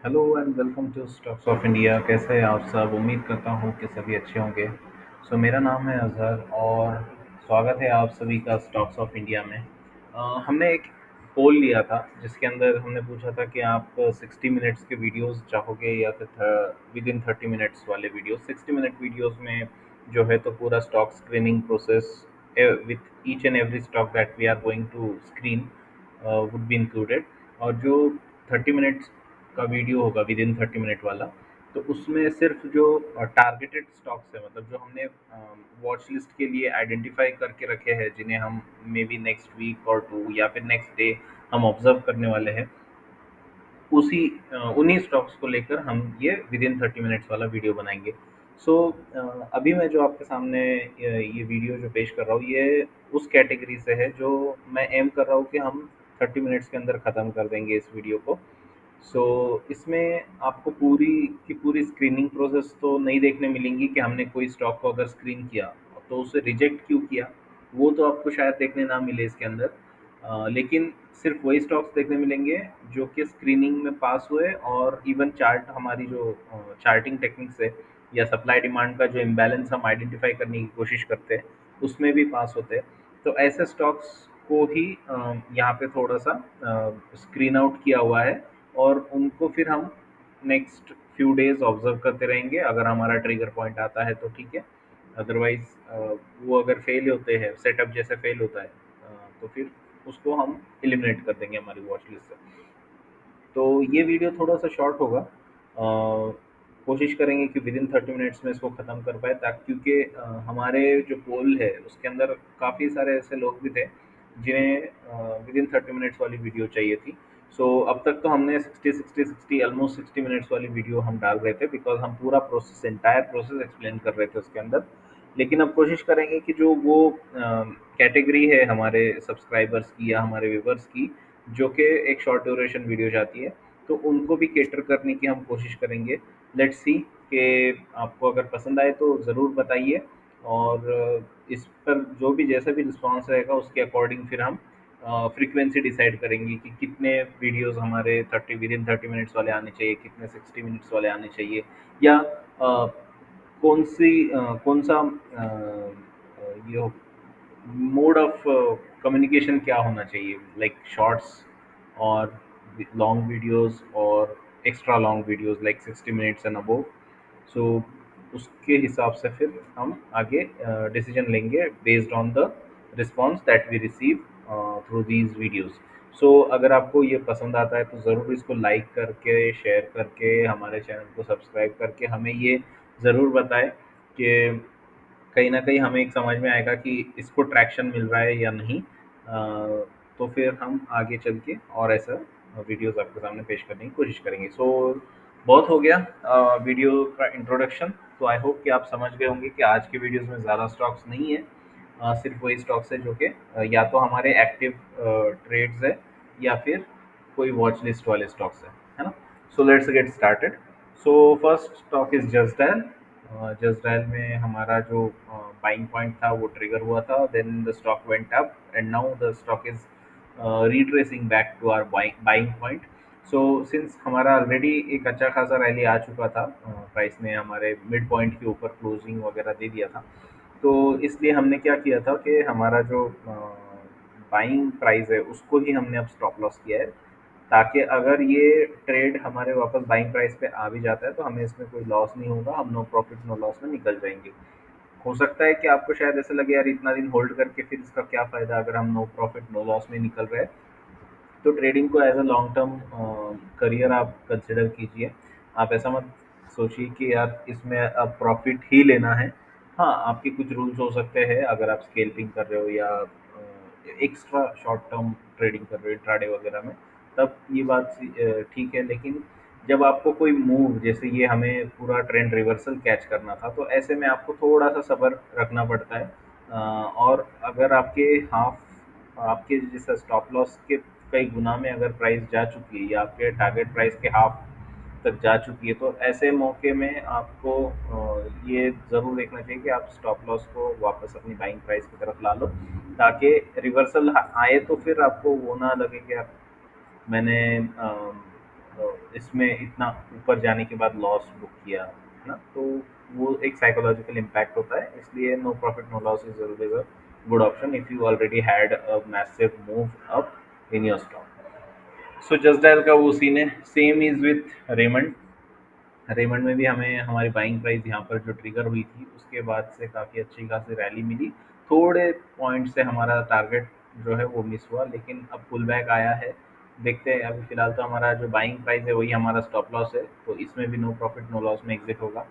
Hello and welcome to stocks of India. कैसे हैं आप सब? उम्मीद करता हूँ कि सभी अच्छे होंगे। मेरा नाम है अजहर और स्वागत है आप सभी का स्टॉक्स ऑफ इंडिया में। हमने एक पोल लिया था जिसके अंदर हमने पूछा था कि आप 60 मिनट्स के वीडियोस चाहोगे या फिर विद इन 30 मिनट्स वाले वीडियोस। 60 मिनट वीडियोस में जो है तो पूरा stock screening process with each and every stock that we are going to screen would be included. और जो 30 मिनट्स का वीडियो होगा विद इन 30 मिनट वाला, तो उसमें सिर्फ जो टारगेटेड स्टॉक्स है, मतलब जो हमने वॉच लिस्ट के लिए आइडेंटिफाई करके रखे हैं, जिन्हें हम may be next week or to या फिर नेक्स्ट डे हम ऑब्जर्व करने वाले हैं, उसी उन्हीं स्टॉक्स को लेकर हम ये विद इन 30 मिनट्स वाला वीडियो बनाएंगे। सो अभी मैं जो आपके सामने ये वीडियो जो पेश कर रहा हूँ, ये उस कैटेगरी से है जो मैं एम कर रहा हूँ कि हम 30 मिनट्स के अंदर ख़त्म कर देंगे इस वीडियो को। इसमें आपको पूरी की पूरी स्क्रीनिंग प्रोसेस तो नहीं देखने मिलेंगी कि हमने कोई स्टॉक को अगर स्क्रीन किया तो उसे रिजेक्ट क्यों किया, वो तो आपको शायद देखने ना मिले इसके अंदर। लेकिन सिर्फ वही स्टॉक्स देखने मिलेंगे जो कि स्क्रीनिंग में पास हुए, और इवन चार्ट हमारी जो चार्टिंग टेक्निक्स है या सप्लाई डिमांड का जो इम्बैलेंस हम आइडेंटिफाई करने की कोशिश करते हैं उसमें भी पास होते हैं। तो ऐसे स्टॉक्स को ही यहाँ पे थोड़ा सा स्क्रीन आउट किया हुआ है, और उनको फिर हम नेक्स्ट फ्यू डेज ऑब्जर्व करते रहेंगे। अगर हमारा ट्रिगर पॉइंट आता है तो ठीक है, अदरवाइज वो अगर फेल होते हैं, सेटअप जैसे फेल होता है, तो फिर उसको हम एलिमिनेट कर देंगे हमारी वॉच लिस्ट से। तो ये वीडियो थोड़ा सा शॉर्ट होगा। कोशिश करेंगे कि विद इन 30 मिनट्स में इसको ख़त्म कर पाए, ताकि क्योंकि हमारे जो पोल है उसके अंदर काफ़ी सारे ऐसे लोग भी थे जिन्हें विद इन 30 मिनट्स वाली वीडियो चाहिए थी। अब तक तो हमने 60 ऑलमोस्ट 60 मिनट्स वाली वीडियो हम डाल रहे थे, बिकॉज हम पूरा प्रोसेस, एंटायर प्रोसेस एक्सप्लेन कर रहे थे उसके अंदर। लेकिन अब कोशिश करेंगे कि जो वो कैटेगरी है हमारे सब्सक्राइबर्स की या हमारे व्यूवर्स की, जो कि एक शॉर्ट ड्यूरेशन वीडियो चाहती है, तो उनको भी केटर करने की हम कोशिश करेंगे। लेट्स सी कि आपको अगर पसंद आए तो ज़रूर बताइए, और इस पर जो भी जैसा भी रिस्पॉन्स रहेगा उसके अकॉर्डिंग फिर हम फ्रीक्वेंसी डिसाइड करेंगे कि कितने वीडियोस हमारे 30 विद इन 30 मिनट्स वाले आने चाहिए, कितने 60 मिनट्स वाले आने चाहिए, या कौन सा ये मोड ऑफ कम्युनिकेशन क्या होना चाहिए, लाइक शॉर्ट्स और लॉन्ग वीडियोस और extra long videos like 60 minutes and above. So उसके हिसाब से फिर हम आगे डिसीजन लेंगे based on the response that we receive through these videos. अगर आपको ये पसंद आता है तो ज़रूर इसको लाइक करके, शेयर करके, हमारे चैनल को सब्सक्राइब करके हमें ये ज़रूर बताएं कि कहीं न कहीं हमें एक समझ में आएगा कि इसको ट्रैक्शन मिल रहा है या नहीं। तो फिर हम आगे चल के और ऐसा वीडियोज़ आपके सामने पेश करने की कोशिश करेंगे। बहुत हो गया वीडियो का इंट्रोडक्शन। तो आई होप कि आप समझ गए होंगे कि आज के वीडियोज़ में ज़्यादा स्टॉक्स नहीं है। सिर्फ वही स्टॉक्स है जो कि या तो हमारे एक्टिव ट्रेड्स है या फिर कोई वॉच लिस्ट वाले स्टॉक्स है ना? Let's get started. First stock is just dial. Just dial में हमारा जो बाइंग पॉइंट था वो ट्रिगर हुआ था, then the stock went up and now the stock is retracing back to our buying point. Since हमारा ऑलरेडी एक अच्छा खासा रैली आ चुका था, प्राइस ने हमारे मिड पॉइंट के ऊपर क्लोजिंग वगैरह दे दिया था, तो इसलिए हमने क्या किया था कि हमारा जो बाइंग प्राइस है उसको ही हमने अब स्टॉप लॉस किया है, ताकि अगर ये ट्रेड हमारे वापस बाइंग प्राइस पे आ भी जाता है तो हमें इसमें कोई लॉस नहीं होगा, हम नो प्रॉफिट नो लॉस में निकल जाएंगे। हो सकता है कि आपको शायद ऐसा लगे यार इतना दिन होल्ड करके फिर इसका क्या फ़ायदा अगर हम नो प्रॉफिट नो लॉस में निकल रहे हैं। तो ट्रेडिंग को as a long term career आप कंसिडर कीजिए। आप ऐसा मत सोचिए कि यार इसमें अब प्रॉफिट ही लेना है। हाँ, आपके कुछ रूल्स हो सकते हैं अगर आप स्केल्पिंग कर रहे हो या एक्स्ट्रा शॉर्ट टर्म ट्रेडिंग कर रहे हो इंट्राडे वगैरह में, तब ये बात ठीक है। लेकिन जब आपको कोई मूव, जैसे ये हमें पूरा ट्रेंड रिवर्सल कैच करना था, तो ऐसे में आपको थोड़ा सा सब्र रखना पड़ता है। और अगर आपके जैसे स्टॉप लॉस के कई गुना में अगर प्राइस जा चुकी है या आपके टारगेट प्राइस के हाफ तक जा चुकी है, तो ऐसे मौके में आपको ये ज़रूर देखना चाहिए कि आप स्टॉप लॉस को वापस अपनी बाइंग प्राइस की तरफ ला लो, ताकि रिवर्सल आए तो फिर आपको वो ना लगे कि यार मैंने इसमें इतना ऊपर जाने के बाद लॉस बुक किया, है ना? तो वो एक साइकोलॉजिकल इम्पैक्ट होता है, इसलिए no profit no loss is always a good option if you already had a massive move up in your stock. So just dial का वो सीन है, same is with Raymond. Raymond में भी हमें हमारी बाइंग प्राइस यहाँ पर जो ट्रिगर हुई थी उसके बाद से काफ़ी अच्छी खासी रैली मिली। थोड़े पॉइंट से हमारा टारगेट जो है वो मिस हुआ, लेकिन अब पुल बैक आया है। देखते हैं, अभी फ़िलहाल तो हमारा जो बाइंग प्राइस है वही हमारा स्टॉप लॉस है, तो इसमें भी नो प्रॉफिट नो लॉस में एग्जिट होगा।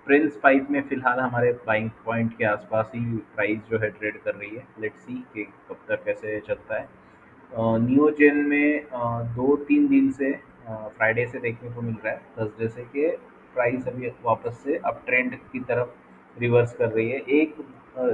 प्रिंस पाइप में फ़िलहाल हमारे बाइंग पॉइंट के आसपास ही प्राइस जो है ट्रेड कर रही है। लेट्स सी कि कब तक कैसे चलता है। नियोजेन में 2-3 दिन से फ्राइडे से देखने को मिल रहा है, थर्सडे से, कि प्राइस अभी वापस से अप ट्रेंड की तरफ रिवर्स कर रही है। एक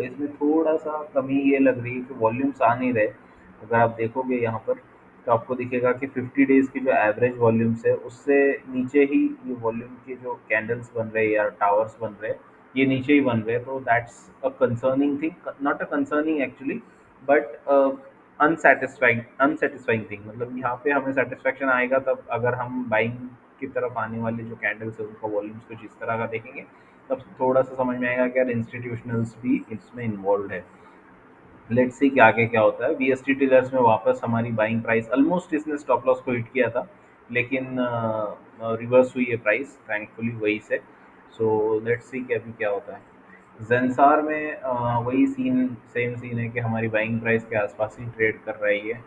इसमें थोड़ा-सा कमी ये लग रही है कि वॉल्यूम्स आ नहीं रहे। अगर आप देखोगे यहाँ पर तो आपको दिखेगा कि 50 डेज़ की जो एवरेज वॉल्यूम्स है उससे नीचे ही ये वॉल्यूम के जो कैंडल्स बन रहे हैं या टावर्स बन रहे हैं, ये नीचे ही बन रहे हैं। तो that's a concerning thing, not a concerning actually, but unsatisfying thing. मतलब यहाँ पे हमें सेटिस्फेक्शन आएगा तब अगर हम बाइंग की तरफ आने वाले जो कैंडल्स है उनका वॉल्यूम्स कुछ इस तरह का देखेंगे, तब थोड़ा सा समझ में आएगा कि यार इंस्टीट्यूशनल्स भी इसमें इन्वॉल्व है। लेट्स सी कि आगे क्या होता है। वीएसटी टिलर्स में वापस हमारी बाइंग प्राइस ऑलमोस्ट इसने स्टॉप लॉस को हिट किया था, लेकिन रिवर्स हुई है प्राइस थैंकफुली वही से। सो लेट्स सी कि अभी क्या होता है। जेंसार में वही सीन, सेम सीन है कि हमारी बाइंग प्राइस के आसपास ही ट्रेड कर रही है।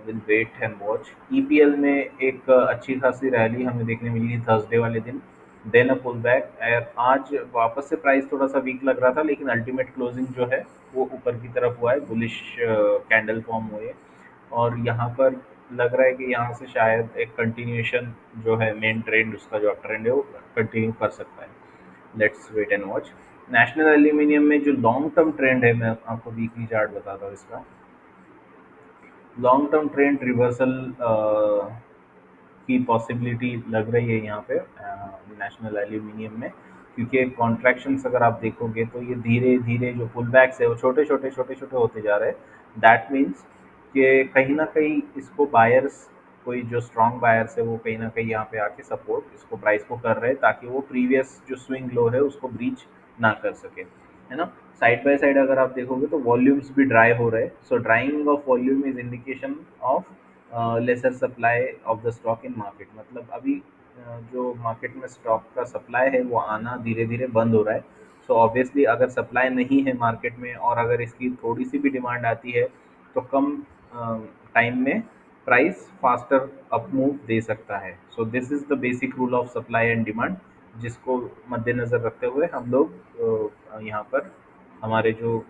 Will wait and watch. EPL में एक अच्छी खासी रैली हमें देखने मिली थर्सडे वाले दिन, देन अ पुल बैक। आज वापस से प्राइस थोड़ा सा वीक लग रहा था, लेकिन अल्टीमेट क्लोजिंग जो है वो ऊपर की तरफ हुआ है, बुलिश कैंडल फॉर्म हुए। और यहाँ पर लग रहा है कि यहाँ से शायद एक कंटिन्यूएशन जो है मेन ट्रेंड, उसका जो अप ट्रेंड है वो कंटिन्यू कर सकता है। Let's wait and watch. National aluminium में जो लॉन्ग टर्म ट्रेंड है, मैं आपको वीकली चार्ट बताता हूँ इसका। लॉन्ग टर्म ट्रेंड रिवर्सल की पॉसिबिलिटी लग रही है यहाँ पे नेशनल एल्यूमिनियम में, क्योंकि कॉन्ट्रैक्शंस अगर आप देखोगे तो ये धीरे धीरे जो पुल बैक्स है वो छोटे छोटे होते जा रहे हैं। दैट मीन्स कि कहीं ना कहीं इसको बायर्स, कोई जो स्ट्रॉन्ग बायर्स है वो कहीं ना कहीं यहाँ पे आके सपोर्ट इसको प्राइस को कर रहे हैं, ताकि वो प्रीवियस जो स्विंग लो है उसको ब्रीच ना कर सके, है ना? साइड बाय साइड अगर आप देखोगे तो वॉल्यूम्स भी ड्राई हो रहे हैं। So drying of volume is indication of lesser supply of the stock in market. मतलब अभी जो मार्केट में स्टॉक का सप्लाई है वो आना धीरे धीरे बंद हो रहा है। सो ऑब्वियसली अगर सप्लाई नहीं है मार्केट में और अगर इसकी थोड़ी सी भी डिमांड आती है तो कम टाइम में प्राइस फास्टर अप मूव दे सकता है। So this is the basic rule of supply and demand, जिसको मद्देनज़र रखते हुए हम लोग यहाँ पर हमारे जो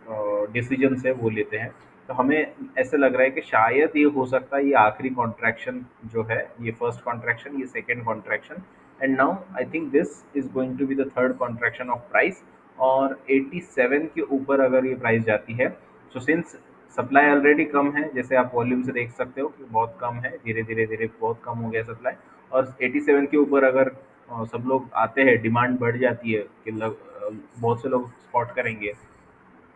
डिसीजंस है वो लेते हैं। तो हमें ऐसे लग रहा है कि शायद ये हो सकता है ये आखिरी कॉन्ट्रैक्शन जो है, ये फर्स्ट कॉन्ट्रैक्शन, ये second contraction, and now I think this is going to be the third contraction of price. और 87 के ऊपर अगर ये प्राइस जाती है, सो सिंस सप्लाई ऑलरेडी कम है, जैसे आप वॉल्यूम से देख सकते हो कि बहुत कम है, धीरे धीरे धीरे बहुत कम हो गया सप्लाई। और 87 के ऊपर अगर सब लोग आते हैं, डिमांड बढ़ जाती है कि बहुत से लोग स्पॉट करेंगे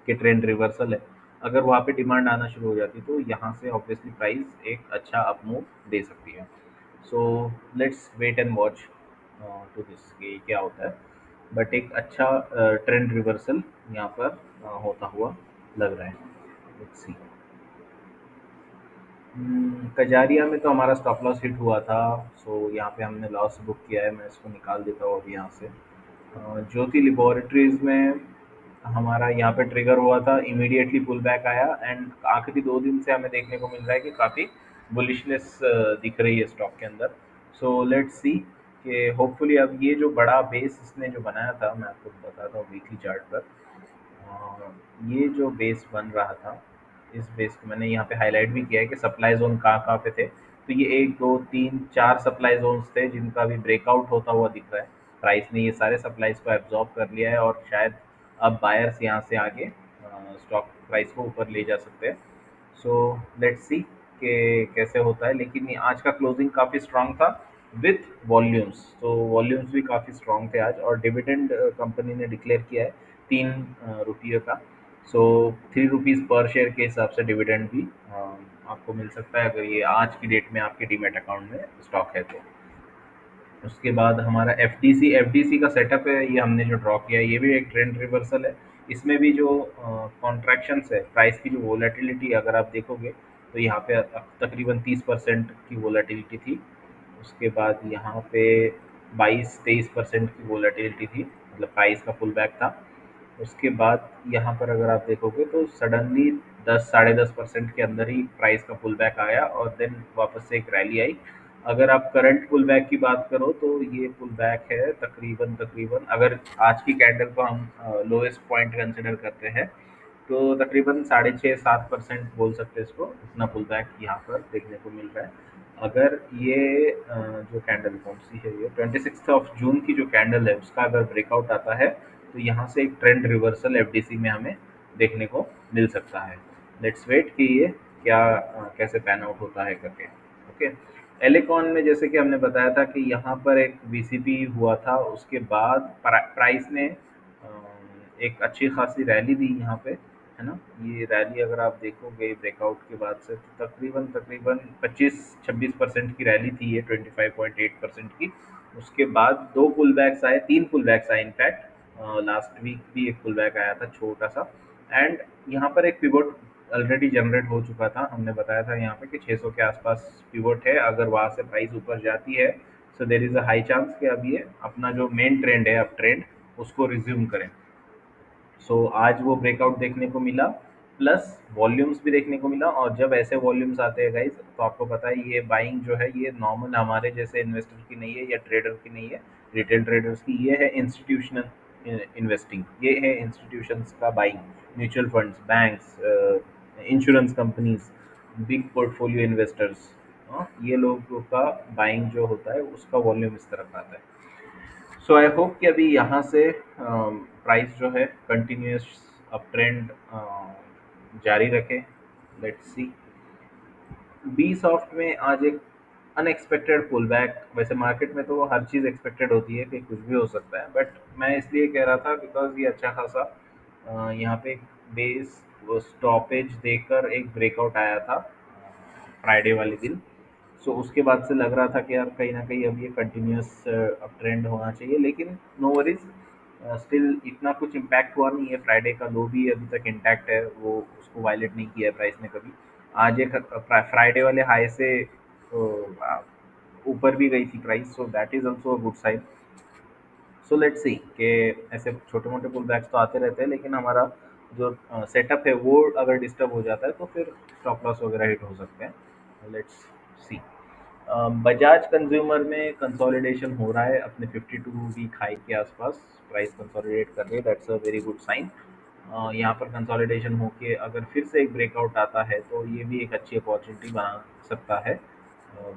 कि ट्रेंड रिवर्सल है। अगर वहाँ पे डिमांड आना शुरू हो जाती है तो यहाँ से ऑब्वियसली प्राइस एक अच्छा अप मूव दे सकती है। So let's wait and watch to this कि क्या होता है। बट एक अच्छा ट्रेंड रिवर्सल यहाँ पर होता हुआ लग रहा है। Let's see. कजारिया में तो हमारा स्टॉप लॉस हिट हुआ था। सो यहाँ पे हमने लॉस बुक किया है, मैं इसको निकाल देता हूँ अभी यहाँ से। ज्योति लेबोरेटरीज में हमारा यहाँ पे ट्रिगर हुआ था, इमीडिएटली पुल बैक आया, एंड आखिरी 2 दिन से हमें देखने को मिल रहा है कि काफ़ी बुलिशनेस दिख रही है स्टॉक के अंदर। सो लेट्स सी कि होपफुली अब ये जो बड़ा बेस इसने जो बनाया था, मैं आपको बताता हूँ वीकली चार्ट पर। ये जो बेस बन रहा था, इस बेस को मैंने यहाँ पे हाईलाइट भी किया है कि सप्लाई जोन कहाँ कहाँ पे थे। तो ये 1 2 3 4 सप्लाई जोन्स थे जिनका अभी ब्रेकआउट होता हुआ दिख रहा है। प्राइस ने ये सारे सप्लाईज को एब्जॉर्ब कर लिया है और शायद अब बायर्स यहाँ से आगे स्टॉक प्राइस को ऊपर ले जा सकते हैं। सो लेट्स सी कि कैसे होता है। लेकिन ये आज का क्लोजिंग काफ़ी स्ट्रांग था विथ वॉल्यूम्स, तो वॉल्यूम्स भी काफ़ी स्ट्रांग थे आज। और डिविडेंड कंपनी ने डिक्लेयर किया है 3 रुपये का। सो 3 रुपीज़ पर शेयर के हिसाब से डिविडेंड भी आपको मिल सकता है अगर ये आज की डेट में आपके डीमेट अकाउंट में स्टॉक है तो। उसके बाद हमारा एफडीसी का सेटअप है, ये हमने जो ड्रॉ किया है ये भी एक ट्रेंड रिवर्सल है। इसमें भी जो कॉन्ट्रैक्शंस है, प्राइस की जो वोलेटिलिटी अगर आप देखोगे तो यहाँ पे तकरीबन 30% की वोलेटिलिटी थी। उसके बाद यहाँ पे 22-23% की वोलेटिलिटी थी, मतलब प्राइस का पुल बैक था। उसके बाद यहाँ पर अगर आप देखोगे तो सडनली 10 साढ़े 10% के अंदर ही प्राइस का पुल बैक आया और देन वापस से एक रैली आई। अगर आप करंट पुल बैक की बात करो तो ये पुल बैक है तकरीबन तकरीबन, अगर आज की कैंडल को हम लोएस्ट पॉइंट कंसिडर करते हैं तो तकरीबन 6.5-7% बोल सकते हैं इसको, इतना पुल बैक यहाँ पर देखने को मिल रहा है। अगर ये जो कैंडल कौन सी है, ये 26 जून की जो कैंडल है उसका अगर ब्रेकआउट आता है तो यहाँ से एक ट्रेंड रिवर्सल एफडीसी में हमें देखने को मिल सकता है। लेट्स वेट कि ये क्या कैसे पैन आउट होता है करके। ओके, एलिकॉन में जैसे कि हमने बताया था कि यहाँ पर एक वीसीपी हुआ था, उसके बाद प्राइस ने एक अच्छी खासी रैली दी यहाँ पे, है ना। ये रैली अगर आप देखोगे ब्रेकआउट के बाद से तो तकरीबन तकरीबन 25-26% की रैली थी ये, 25.8% की। उसके बाद दो पुल बैक्स आए, तीन पुल बैक्स आए इनफैक्ट, लास्ट वीक भी एक पुल बैक आया था छोटा सा। एंड यहाँ पर एक पिवोट ऑलरेडी जनरेट हो चुका था, हमने बताया था यहाँ पे कि 600 के आसपास पिवोट है। अगर वहाँ से प्राइस ऊपर जाती है so there is a high chance कि अब ये अपना जो मेन ट्रेंड है अप ट्रेंड उसको रिज्यूम करें। सो आज वो ब्रेकआउट देखने को मिला, प्लस वॉल्यूम्स भी देखने को मिला। और जब ऐसे वॉल्यूम्स आते हैं गाइस तो आपको पता है ये बाइंग जो है ये नॉर्मल हमारे जैसे इन्वेस्टर की नहीं है या ट्रेडर की नहीं है, रिटेल ट्रेडर्स की, ये है इंस्टीट्यूशनल इन्वेस्टिंग, ये है इंस्टीट्यूशंस का buying. Mutual funds, banks, insurance companies, big portfolio investors, ये लोगों का बाइंग जो होता है उसका वॉल्यूम इस तरफ आता है। सो आई होप कि अभी यहाँ से प्राइस जो है कंटिन्यूस अप ट्रेंड जारी रखे। Let's see. बी सॉफ्ट में आज एक अनएक्सपेक्टेड पुल बैक, वैसे मार्केट में तो हर चीज़ एक्सपेक्टेड होती है कि कुछ भी हो सकता है, बट मैं इसलिए कह रहा था बिकॉज ये अच्छा खासा यहाँ पे बेस स्टॉपेज देकर एक ब्रेकआउट आया था फ्राइडे वाले दिन। सो उसके बाद से लग रहा था कि यार कहीं ना कहीं अब ये कंटिन्यूस अप ट्रेंड होना चाहिए, लेकिन नो वरीज, स्टिल इतना कुछ इम्पैक्ट हुआ नहीं है। फ्राइडे का लो भी अभी तक इंटैक्ट है, वो उसको वायलेट नहीं किया है प्राइस ने कभी। आज एक फ्राइडे वाले हाई से ऊपर भी गई थी price, so that is also a good sign. So let's see कि ऐसे छोटे मोटे पुल बैक्स तो आते रहते हैं, लेकिन हमारा जो सेटअप है वो अगर डिस्टर्ब हो जाता है तो फिर स्टॉप लॉस वगैरह हिट हो सकते हैं। Let's see. बजाज कंज्यूमर में कंसोलिडेशन हो रहा है अपने 52 वीक हाई के आसपास, प्राइस कंसोलिडेट कर रही है, that's a very good sign. यहाँ पर कंसोलिडेशन होके अगर फिर से एक ब्रेकआउट आता है तो ये भी एक अच्छी अपॉर्चुनिटी बना सकता है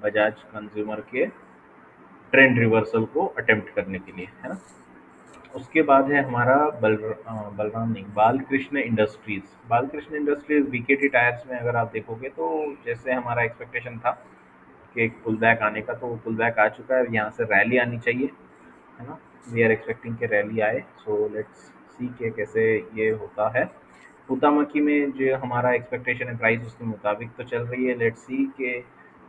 बजाज कंज्यूमर के ट्रेंड रिवर्सल को अटेम्प्ट करने के लिए, है ना। उसके बाद है हमारा बलराम नहीं, Balkrishna industries. Balkrishna industries BKT tyres में अगर आप देखोगे तो जैसे हमारा एक्सपेक्टेशन था कि एक पुल बैक आने का, तो वो पुल बैक आ चुका है। यहाँ से रैली आनी चाहिए, है ना। वी आर एक्सपेक्टिंग के रैली आए। सो लेट्स सी के कैसे ये होता है। हुतामकी में जो हमारा एक्सपेक्टेशन है प्राइस उसके मुताबिक तो चल रही है। लेट्स सी के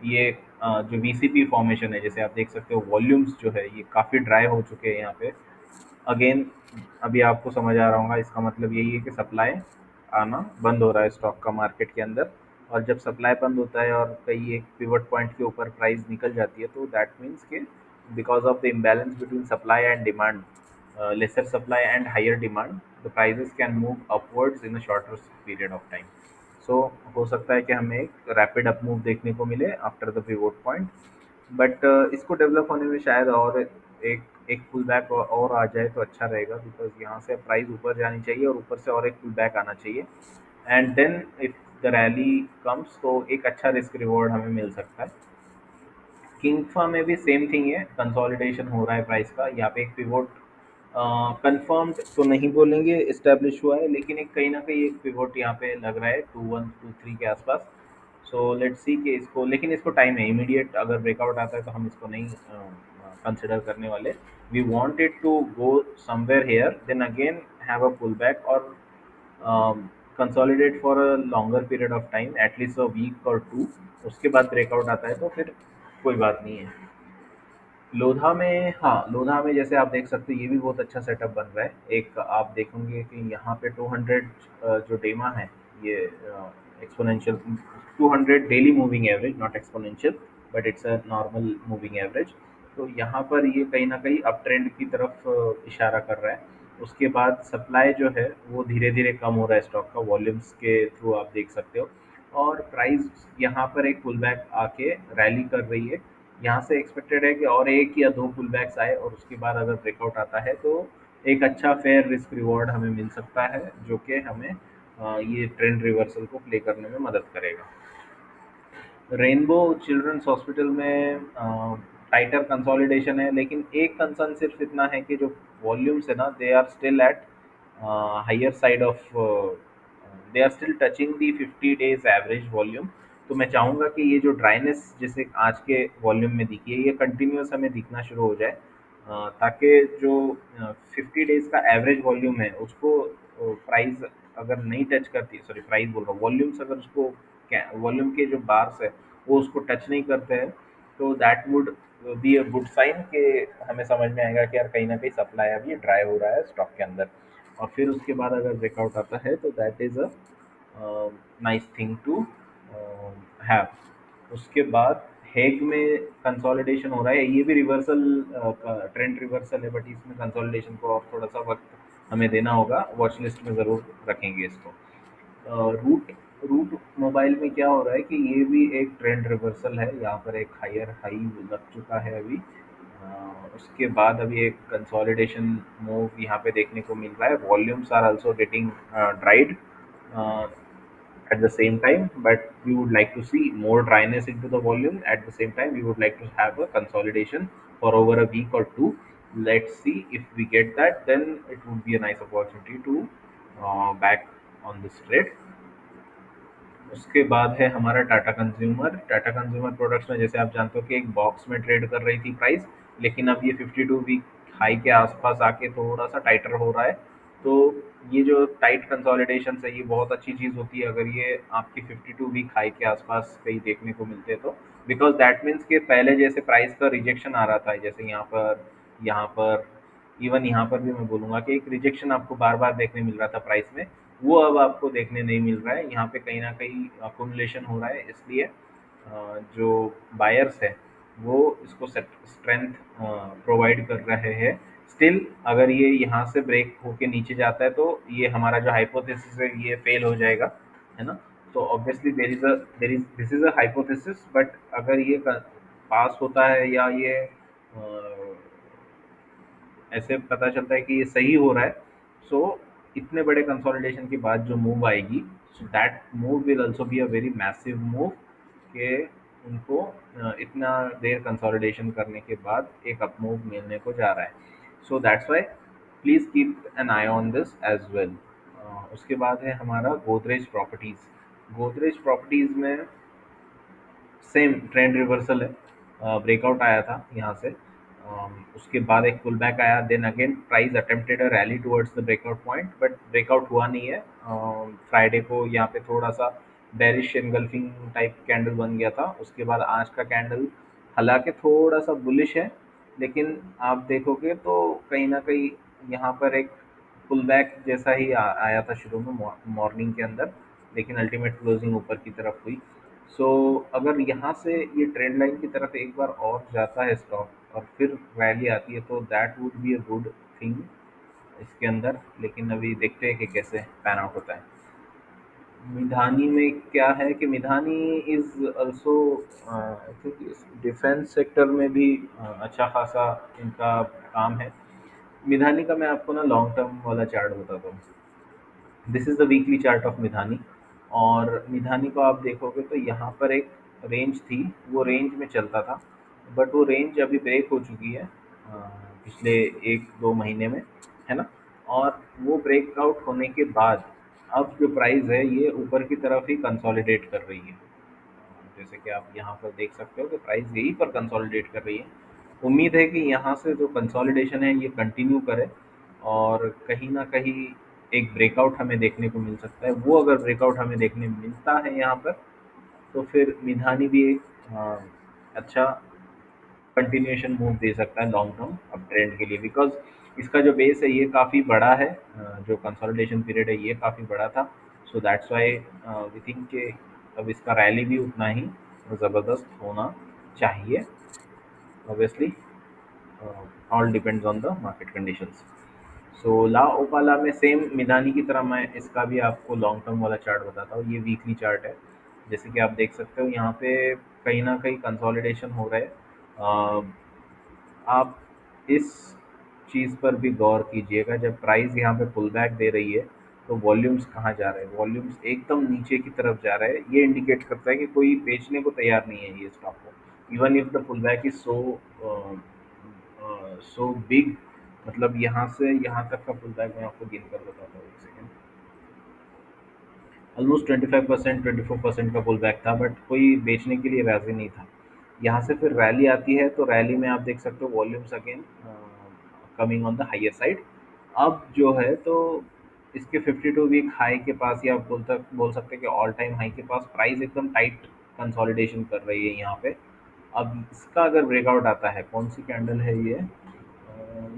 ये जो वीसीपी फॉर्मेशन है, जैसे आप देख सकते हो वॉल्यूम्स जो है ये काफ़ी ड्राई हो चुके हैं यहाँ पे। अगेन अभी आपको समझ आ रहा होगा, इसका मतलब यही है कि सप्लाई आना बंद हो रहा है स्टॉक का मार्केट के अंदर। और जब सप्लाई बंद होता है और कहीं एक पिवट पॉइंट के ऊपर प्राइस निकल जाती है तो दैट मीन्स कि because of the imbalance between supply and demand, lesser supply and higher demand, the prices can move upwards in a shorter period of time. So हो सकता है कि हमें एक रैपिड अप मूव देखने को मिले after the pivot point, but इसको डेवलप होने में शायद और एक एक पुल बैक और आ जाए तो अच्छा रहेगा, बिकॉज यहाँ से प्राइस ऊपर जानी चाहिए और ऊपर से और एक पुल बैक आना चाहिए। And then if the rally comes तो एक अच्छा रिस्क रिवॉर्ड हमें मिल सकता है। किंगफा में भी सेम थिंग है, कंसोलिडेशन हो रहा है प्राइस का। यहाँ पे एक पिवोट कंफर्म्ड तो नहीं बोलेंगे इस्टेब्लिश हुआ है, लेकिन एक कहीं ना कहीं एक पिवोट यहाँ पे लग रहा है 2123 के आसपास। सो लेट्स सी कि इसको, लेकिन इसको टाइम है, इमीडिएट अगर ब्रेकआउट आता है तो हम इसको नहीं कंसिडर करने वाले। We want it to go somewhere here then again have a pull back or consolidate for a longer period of time, at least a week or two. उसके बाद ब्रेकआउट आता है तो फिर कोई बात नहीं है। लोधा में, हाँ, लोधा में जैसे आप देख सकते हो ये भी बहुत अच्छा सेटअप बन रहा है। एक आप देखेंगे कि यहाँ पे 200 जो डेमा है, ये exponential 200 daily moving average, not exponential, but it's a normal moving average. तो यहाँ पर ये कहीं न कहीं अप ट्रेंड की तरफ इशारा कर रहा है। उसके बाद सप्लाई जो है वो धीरे-धीरे कम हो रहा है स्टॉक का, वॉल्यूम्स के थ्रू आप देख सकते हो। और प्राइस यहाँ पर एक पुल बैक आके रैली कर रही है। यहाँ से एक्सपेक्टेड है कि और 1 या 2 पुलबैक्स आए और उसके बाद अगर ब्रेकआउट आता है तो एक अच्छा फेयर रिस्क रिवॉर्ड हमें मिल सकता है, जो कि हमें ये ट्रेंड रिवर्सल को प्ले करने में मदद करेगा। रेनबो चिल्ड्रंस हॉस्पिटल में टाइटर कंसोलिडेशन है, लेकिन एक कंसर्न सिर्फ इतना है कि जो वॉल्यूम्स है ना, they are still at higher side of, they are still touching the 50 days average volume. तो मैं चाहूँगा कि ये जो ड्राइनेस जैसे आज के वॉल्यूम में दिखी है, ये कंटिन्यूस हमें दिखना शुरू हो जाए, ताकि जो 50 डेज का एवरेज वॉल्यूम है उसको प्राइस अगर नहीं टच करती, सॉरी प्राइस बोल रहा हूँ, वॉल्यूम्स अगर उसको, वॉल्यूम के जो बार्स है वो उसको टच नहीं करते हैं, तो that would be a good sign कि हमें समझ में आएगा कि यार कहीं ना कहीं सप्लाई अभी ड्राई हो रहा है स्टॉक के अंदर। और फिर उसके बाद अगर ब्रेकआउट आता है तो that is a nice thing to have. उसके बाद हेग में कंसोलिडेशन हो रहा है, ये भी रिवर्सल का ट्रेंड रिवर्सल है, बट इसमें कंसोलिडेशन को और थोड़ा सा वक्त हमें देना होगा, वॉच लिस्ट में ज़रूर रखेंगे इसको। रूट रूट मोबाइल में क्या हो रहा है कि ये भी एक ट्रेंड रिवर्सल है, यहाँ पर एक हायर हाई लग चुका है अभी। उसके बाद अभी एक कंसोलिडेशन मूव यहाँ पे देखने को मिल रहा है, volumes are also getting dried at the same time, but we would like to see more dryness into the volume. At the same time, we would like to have a consolidation for over a week or two. Let's see if we get that, then it would be a nice opportunity to back on this trade. उसके बाद है हमारा Tata consumer. Tata consumer products में जैसे आप जानते हो कि एक बॉक्स में ट्रेड कर रही थी प्राइस, लेकिन अब ये 52 वीक हाई के आसपास आके थोड़ा सा टाइटर हो रहा है। तो ये जो टाइट कंसोलिडेशन है ये बहुत अच्छी चीज़ होती है अगर ये आपकी 52 वीक हाई के आसपास कहीं देखने को मिलते हैं तो, बिकॉज दैट मीन्स कि पहले जैसे प्राइस का रिजेक्शन आ रहा था, जैसे यहाँ पर इवन यहाँ पर भी मैं बोलूँगा कि एक रिजेक्शन आपको बार बार देखने मिल रहा था प्राइस में, वो अब आपको देखने नहीं मिल रहा है। यहाँ पे कहीं ना कहीं अकुमुलेशन हो रहा है, इसलिए जो बायर्स है वो इसको स्ट्रेंथ प्रोवाइड कर रहे हैं। स्टिल अगर ये यहाँ से ब्रेक होके नीचे जाता है तो ये हमारा जो हाइपोथेसिस है ये फेल हो जाएगा, है ना। तो obviously there is this is a hypothesis, but अगर ये पास होता है या ये ऐसे पता चलता है कि ये सही हो रहा है, सो इतने बड़े कंसोलिडेशन के बाद जो मूव आएगी, so that move will also be a very massive move, कि उनको इतना देर कंसोलिडेशन करने के बाद एक अप मूव मिलने को जा रहा है। So that's why please keep an eye on this as well. उसके बाद है हमारा गोदरेज प्रॉपर्टीज़। गोदरेज प्रॉपर्टीज़ में सेम ट्रेंड रिवर्सल है, ब्रेकआउट आया था यहाँ से, उसके बाद एक पुल बैक आया, then again price attempted a rally towards the breakout point, but breakout हुआ नहीं है। फ्राइडे को यहाँ पे थोड़ा सा बेरिश एनगल्फिंग टाइप कैंडल बन गया था। उसके बाद आज का कैंडल हालांकि थोड़ा सा बुलिश है, लेकिन आप देखोगे तो कहीं ना कहीं यहाँ पर एक पुल बैक जैसा ही आया था शुरू में मॉर्निंग के अंदर, लेकिन अल्टीमेट क्लोजिंग ऊपर की तरफ हुई। सो अगर यहाँ से ये ट्रेंड लाइन की तरफ एक बार और जाता है स्टॉक और फिर रैली आती है तो that would be a good thing इसके अंदर, लेकिन अभी देखते हैं कि कैसे पैन आउट होता है। मिधानी में क्या है कि Midhani is also I think defence sector में भी अच्छा खासा इनका काम है। मिधानी का मैं आपको ना लॉन्ग टर्म वाला चार्ट बताता हूँ। This is the weekly chart of Midhani. और मिधानी को आप देखोगे तो यहाँ पर एक रेंज थी, वो रेंज में चलता था, बट वो रेंज अभी ब्रेक हो चुकी है पिछले 1-2 महीने में, है ना। और वो ब्रेकआउट होने के बाद अब जो प्राइस है ये ऊपर की तरफ ही कंसोलिडेट कर रही है। जैसे कि आप यहाँ पर देख सकते हो कि प्राइस यहीं पर कंसोलिडेट कर रही है। उम्मीद है कि यहाँ से जो कंसोलिडेशन है ये कंटिन्यू करे और कहीं ना कहीं एक ब्रेकआउट हमें देखने को मिल सकता है। वो अगर ब्रेकआउट हमें देखने मिलता है यहाँ पर तो फिर मिधानी भी एक अच्छा कंटिन्यूएशन मूव दे सकता है लॉन्ग टर्म अब ट्रेंड के लिए, बिकॉज इसका जो बेस है ये काफ़ी बड़ा है, जो कंसोलिडेशन पीरियड है ये काफ़ी बड़ा था। So that's why we think कि अब इसका रैली भी उतना ही ज़बरदस्त होना चाहिए। Obviously all depends on the market conditions. So La Opala में सेम मिलानी की तरह मैं इसका भी आपको लॉन्ग टर्म वाला चार्ट बताता हूँ। ये वीकली चार्ट है, जैसे कि आप देख सकते हो यहाँ पे कहीं ना कहीं कंसोलिडेशन हो रहा है। आप इस चीज़ पर भी गौर कीजिएगा, जब प्राइस यहाँ पे पुल बैक दे रही है तो वॉल्यूम्स कहाँ जा रहे हैं, वॉल्यूम्स एकदम नीचे की तरफ जा रहा है। ये इंडिकेट करता है कि कोई बेचने को तैयार नहीं है ये स्टॉक को, even if the pull back is so big. मतलब यहाँ से यहाँ तक का पुल बैक मैं आपको गिन कर बताता हूँ, एक सेकेंड। ऑलमोस्ट 25%, 24% का पुल बैक था, बट कोई बेचने के लिए राजी नहीं था। यहाँ से फिर रैली आती है, तो रैली में आप देख सकते हो volumes again coming on the higher side. अब जो है तो इसके 52 वीक हाई के पास, या आप बोल सकते हैं कि ऑल टाइम हाई के पास प्राइस एकदम टाइट कंसोलिडेशन कर रही है यहाँ पे। अब इसका अगर ब्रेकआउट आता है, कौन सी कैंडल है ये,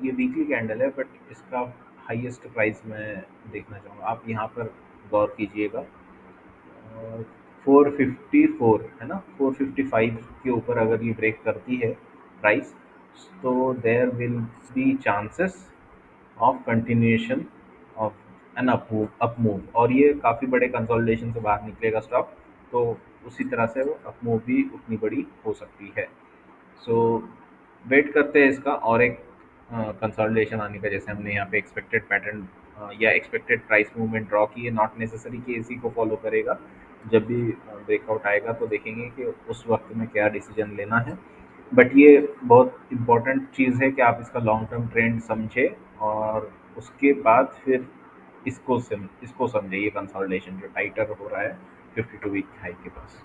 ये वीकली कैंडल है, बट इसका हाईएस्ट प्राइस मैं देखना चाहूँगा, आप यहाँ पर गौर कीजिएगा। 454 है ना, 455 के ऊपर अगर ये ब्रेक करती है प्राइस, तो there will be chances of continuation of an up move, और ये काफ़ी बड़े कंसोलिडेशन से बाहर निकलेगा स्टॉक, तो उसी तरह से वो अप मूव भी उतनी बड़ी हो सकती है। सो वेट करते हैं इसका और एक कंसोलिडेशन आने का, जैसे हमने यहाँ पे एक्सपेक्टेड पैटर्न या एक्सपेक्टेड प्राइस मूवमेंट ड्रॉ की है। नॉट नेसेसरी कि इसी को फॉलो करेगा, जब भी ब्रेकआउट आएगा तो देखेंगे कि उस वक्त में क्या डिसीजन लेना है। बट ये बहुत इंपॉर्टेंट चीज़ है कि आप इसका लॉन्ग टर्म ट्रेंड समझे, और उसके बाद फिर इसको समझे, ये कंसोलिडेशन जो टाइटर हो रहा है 52 वीक हाई के पास।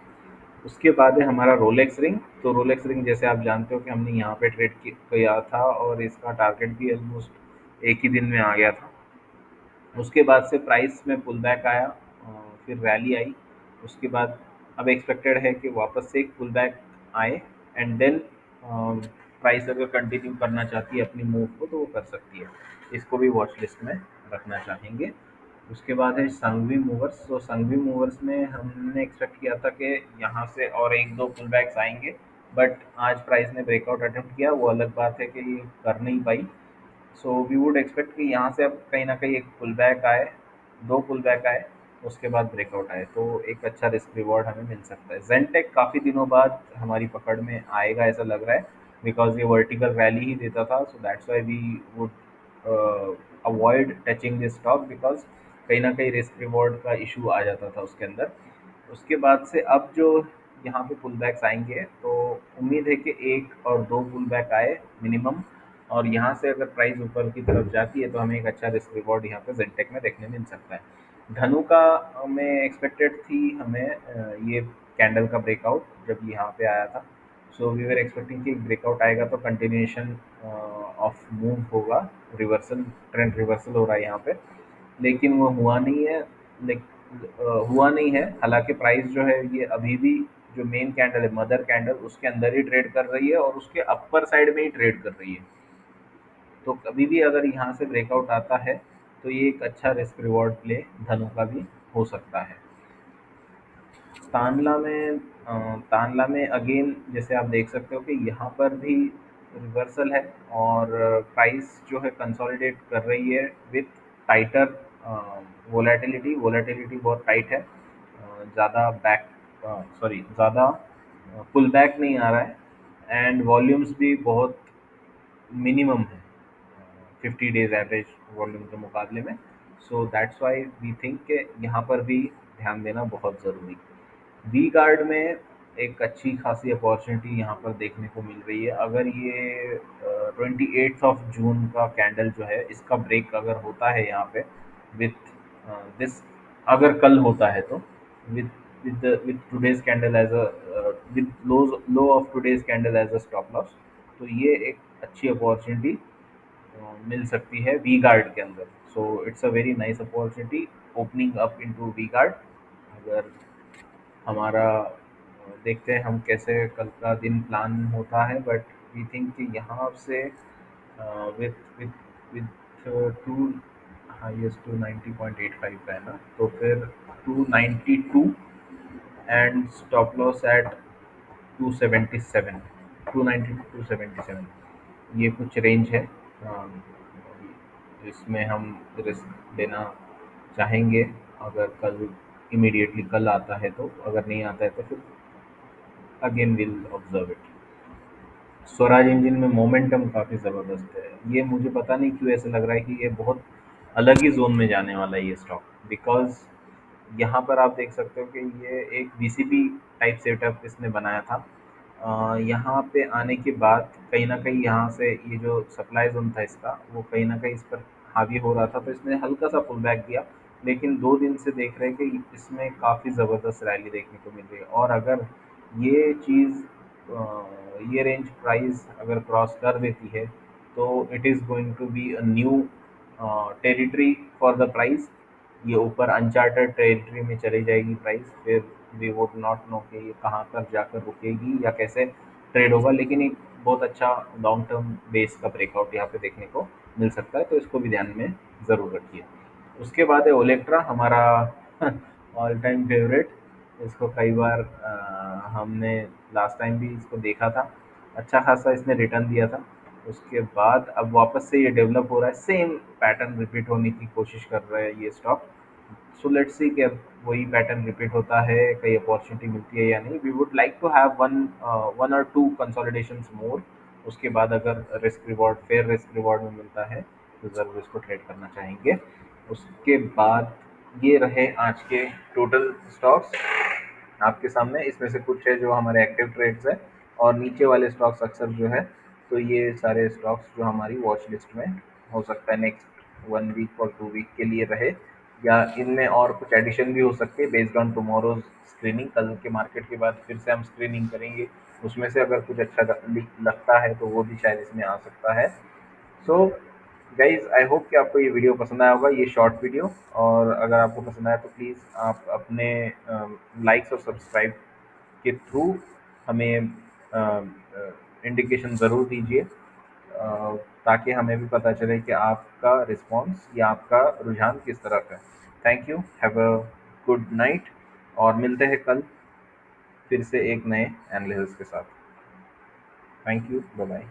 उसके बाद है हमारा रोलेक्स रिंग। तो रोलेक्स रिंग जैसे आप जानते हो कि हमने यहाँ पे किया था, और इसका टारगेट भी ऑलमोस्ट एक ही दिन में आ गया था। उसके बाद से प्राइस में पुल बैक आया, फिर रैली आई। उसके बाद अब एक्सपेक्टेड है कि वापस से एक पुल बैक आए, एंड देन प्राइस अगर कंटिन्यू करना चाहती है अपनी मूव को तो वो कर सकती है। इसको भी वॉच लिस्ट में रखना चाहेंगे। उसके बाद है संघवी मूवर्स। तो संघवी मूवर्स में हमने एक्सपेक्ट किया था कि यहाँ से और एक दो पुल बैक्स आएंगे, बट आज प्राइस ने ब्रेकआउट अटेम्प्ट किया, वो अलग बात है कि ये कर नहीं पाई। सो वी वुड एक्सपेक्ट कि यहाँ से अब कहीं ना कहीं एक पुल बैक आए, दो पुल बैक आए, उसके बाद ब्रेकआउट आए, तो एक अच्छा रिस्क रिवॉर्ड हमें मिल सकता है। जेनटेक काफ़ी दिनों बाद हमारी पकड़ में आएगा ऐसा लग रहा है, बिकॉज ये वर्टिकल रैली ही देता था। So that's why we would avoid touching this stock, because कहीं ना कहीं रिस्क रिवॉर्ड का इशू आ जाता था उसके अंदर। उसके बाद से अब जो यहाँ पे पुल बैक्स आएंगे, तो उम्मीद है कि एक और दो पुल बैक आए मिनिमम, और यहाँ से अगर प्राइस ऊपर की तरफ जाती है तो हमें एक अच्छा रिस्क रिवॉर्ड यहाँ पे जेनटेक में देखने मिल सकता है। धनु का में एक्सपेक्टेड थी हमें ये कैंडल का ब्रेकआउट जब यहाँ पे आया था। सो वी वर एक्सपेक्टिंग कि ब्रेकआउट आएगा तो कंटिन्यूएशन ऑफ मूव होगा, रिवर्सल, ट्रेंड रिवर्सल हो रहा है यहाँ पे, लेकिन वो हुआ नहीं है। हुआ नहीं है, हालांकि प्राइस जो है ये अभी भी जो मेन कैंडल है, मदर कैंडल, उसके अंदर ही ट्रेड कर रही है, और उसके अपर साइड में ही ट्रेड कर रही है। तो कभी भी अगर यहाँ से ब्रेकआउट आता है तो ये एक अच्छा रिस्क रिवॉर्ड प्ले धनु का भी हो सकता है। तानला में तानला में अगेन जैसे आप देख सकते हो कि यहाँ पर भी रिवर्सल है, और प्राइस जो है कंसोलिडेट कर रही है विथ टाइटर वोलेटिलिटी। वोलेटिलिटी बहुत टाइट है, ज़्यादा बैक सॉरी ज़्यादा पुल बैक नहीं आ रहा है, एंड वॉल्यूम्स भी बहुत मिनिमम है 50 डेज एवरेज वॉल्यूम के मुकाबले में। So that's why we think कि यहाँ पर भी ध्यान देना बहुत ज़रूरी। वी गार्ड में एक अच्छी खासी अपॉर्चुनिटी यहाँ पर देखने को मिल रही है। अगर ये 28 जून का कैंडल जो है इसका ब्रेक अगर होता है यहाँ पे विथ दिस, अगर कल होता है तो with with today's candle as a with low of today's candle as a stop loss, तो ये एक अच्छी अपॉर्चुनिटी मिल सकती है वी गार्ड के अंदर। So it's a very nice opportunity opening up into V Guard. अगर हमारा देखते हैं हम कैसे कल का दिन प्लान होता है, बट वी थिंक कि यहाँ से with with with to highest 290.85 का है ना, तो फिर 292 and stop loss at 277, 290 to 277, ये कुछ रेंज है जिसमें हम रिस्क लेना चाहेंगे। अगर कल इमीडिएटली कल आता है तो, अगर नहीं आता है तो फिर again will observe it. Swaraj engine में मोमेंटम काफ़ी ज़बरदस्त है। ये मुझे पता नहीं क्यों ऐसा लग रहा है कि ये बहुत अलग ही जोन में जाने वाला है ये स्टॉक, बिकॉज यहाँ पर आप देख सकते हो कि ये एक बीसीबी टाइप सेटअप इसने बनाया था। यहाँ पे आने के बाद कहीं ना कहीं यहाँ से ये जो सप्लाई जोन था इसका, वो कहीं ना कहीं इस पर हावी हो रहा था, तो इसने हल्का सा पुल बैक दिया। लेकिन 2 दिन से देख रहे हैं कि इसमें काफ़ी ज़बरदस्त रैली देखने को मिल रही है, और अगर ये चीज़ ये रेंज प्राइस अगर क्रॉस कर देती है तो it is going to be a new territory for the price. ये ऊपर अनचार्टेड टेरिटरी में चली जाएगी प्राइस, फिर वी वुड नॉट नो कि ये कहाँ पर जाकर रुकेगी या कैसे ट्रेड होगा। लेकिन एक बहुत अच्छा लॉन्ग टर्म बेस का ब्रेकआउट यहाँ पे देखने को मिल सकता है, तो इसको भी ध्यान में ज़रूर रखिए। उसके बाद है ओलेक्ट्रा, हमारा ऑल टाइम फेवरेट। इसको कई बार हमने लास्ट टाइम भी इसको देखा था, अच्छा खासा इसने रिटर्न दिया था। उसके बाद अब वापस से ये डेवलप हो रहा है, सेम पैटर्न रिपीट होने की कोशिश कर रहा है ये स्टॉक। सो लेट्स सी कि अब वही पैटर्न रिपीट होता है, कहीं अपॉर्चुनिटी मिलती है या नहीं। We would like to have one और टू कंसोलिडेशंस मोर। उसके बाद अगर risk reward fair risk reward में मिलता है तो ज़रूर इसको ट्रेड करना चाहेंगे। उसके बाद ये रहे आज के टोटल स्टॉक्स आपके सामने। इसमें से कुछ है जो हमारे एक्टिव ट्रेड्स है, और नीचे वाले स्टॉक्स अक्सर जो है, तो ये सारे स्टॉक्स जो हमारी वॉच लिस्ट में हो सकता है नेक्स्ट 1 वीक और 2 वीक के लिए रहे, या इनमें और कुछ एडिशन भी हो सकते हैं बेस्ड ऑन टुमारोज स्क्रीनिंग। कल के मार्केट के बाद फिर से हम स्क्रीनिंग करेंगे, उसमें से अगर कुछ अच्छा लगता है तो वो भी शायद इसमें आ सकता है। सो गाइज, आई होप कि आपको ये वीडियो पसंद आया होगा, ये शॉर्ट वीडियो। और अगर आपको पसंद आया तो प्लीज़ आप अपने लाइक्स और सब्सक्राइब के थ्रू हमें इंडिकेशन ज़रूर दीजिए, ताकि हमें भी पता चले कि आपका रिस्पॉन्स या आपका रुझान किस तरफ है। Thank you, have a good night, और मिलते हैं कल फिर से एक नए एनालिसिस के साथ। Thank you, bye bye.